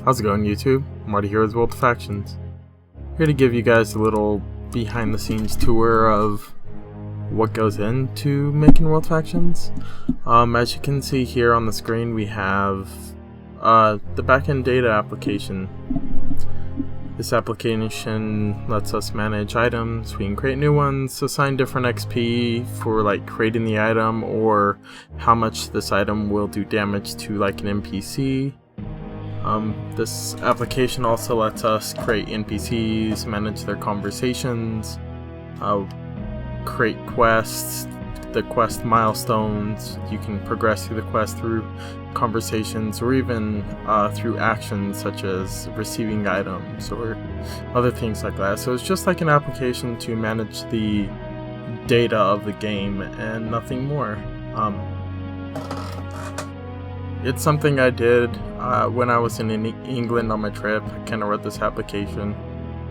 How's it going, YouTube? Marty here with World of Factions. Here to give you guys a little behind the scenes tour of what goes into making World of Factions. As you can see here on the screen, we have the backend data application. This application lets us manage items. We can create new ones, assign different XP for like creating the item, or how much this item will do damage to like an NPC. This application also lets us create NPCs, manage their conversations, create quests, the quest milestones. You can progress through the quest through conversations, or even through actions such as receiving items or other things like that. So it's just like an application to manage the data of the game and nothing more. It's something I did when I was in England on my trip. I kind of wrote this application.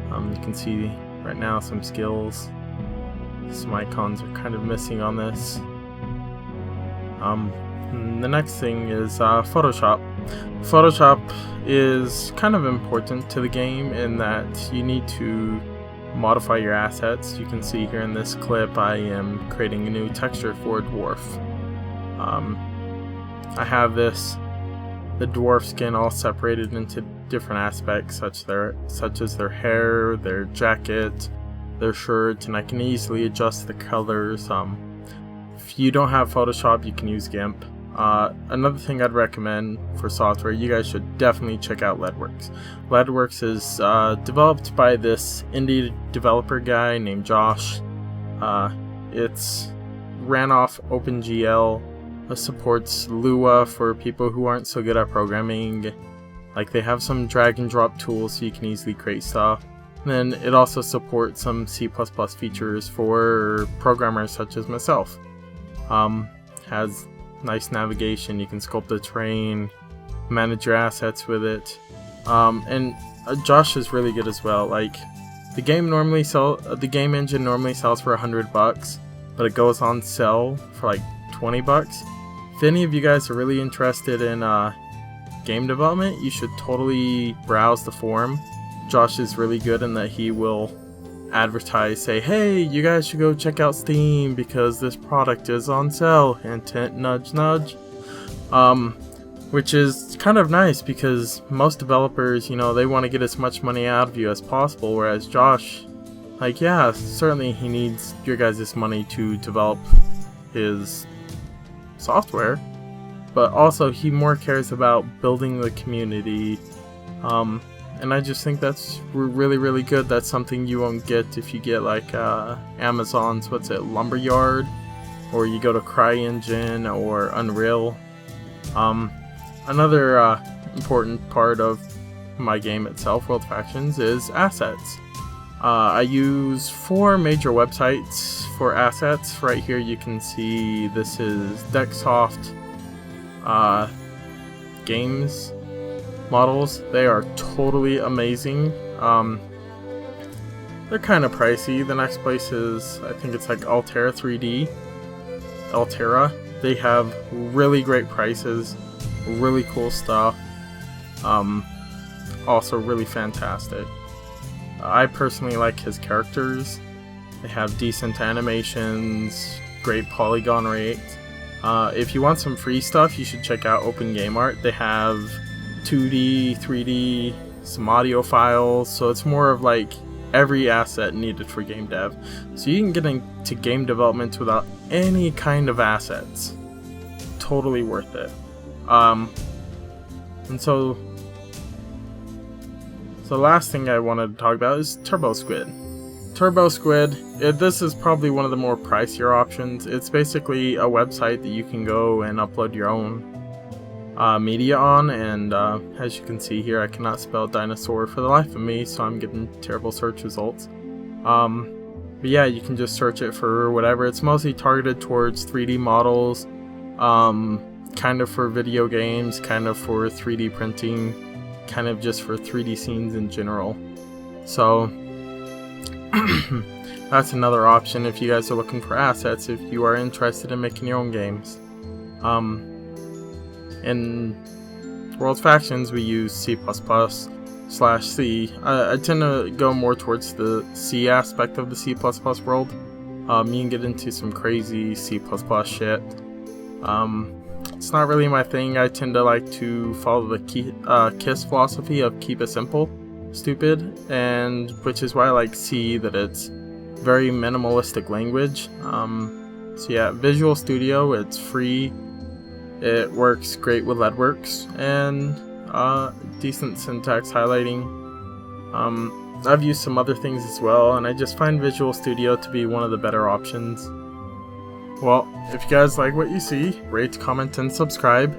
You can see right now some skills. Some icons are kind of missing on this. The next thing is Photoshop. Photoshop is kind of important to the game in that you need to modify your assets. You can see here in this clip I am creating a new texture for a dwarf. I have the dwarf skin all separated into different aspects such as their hair, their jacket, their shirt, and I can easily adjust the colors. If you don't have Photoshop, you can use GIMP. Another thing I'd recommend for software, you guys should definitely check out Leadwerks. Leadwerks is developed by this indie developer guy named Josh. It's ran off OpenGL. Supports Lua for people who aren't so good at programming. Like, they have some drag and drop tools so you can easily create stuff. And then it also supports some C++ features for programmers such as myself. Has nice navigation. You can sculpt the terrain, manage your assets with it. And Josh is really good as well. Like, the game engine normally sells for $100, but it goes on sale for like $20. If any of you guys are really interested in game development, you should totally browse the forum. Josh is really good in that he will advertise, say, hey, you guys should go check out Steam because this product is on sale, hint hint, nudge nudge. Which is kind of nice because most developers, you know, they want to get as much money out of you as possible, whereas Josh, like, yeah, certainly he needs your guys' money to develop his software, but also he more cares about building the community, and I just think that's really, really good. That's something you won't get if you get like Amazon's Lumberyard, or you go to CryEngine or Unreal. Another important part of my game itself, World of Factions, is assets. I use 4 major websites for assets. Right here you can see this is Dex Soft games models. They are totally amazing. They're kind of pricey. The next place is, I think it's like Arteria 3D. Arteria. They have really great prices, really cool stuff. Also really fantastic. I personally like his characters. They have decent animations, great polygon rate. If you want some free stuff, you should check out OpenGameArt. They have 2D, 3D, some audio files, so it's more of like every asset needed for game dev. So you can get into game development without any kind of assets. Totally worth it. And so the last thing I wanted to talk about is Squid. Squid, this is probably one of the more pricier options. It's basically a website that you can go and upload your own media on, and as you can see here, I cannot spell dinosaur for the life of me, so I'm getting terrible search results. But yeah, you can just search it for whatever. It's mostly targeted towards 3D models, kind of for video games, kind of for 3D printing, kind of just for 3D scenes in general. So that's another option if you guys are looking for assets, if you are interested in making your own games. And World Factions, we use C++/C. I tend to go more towards the C aspect of the C++ world. You can get into some crazy C++ shit. It's not really my thing. I tend to like to follow the KISS philosophy of keep it simple, stupid, and which is why I like C, that it's very minimalistic language. So yeah, Visual Studio, it's free. It works great with Leadwerks, and decent syntax highlighting. I've used some other things as well, and I just find Visual Studio to be one of the better options. Well, if you guys like what you see, rate, comment, and subscribe.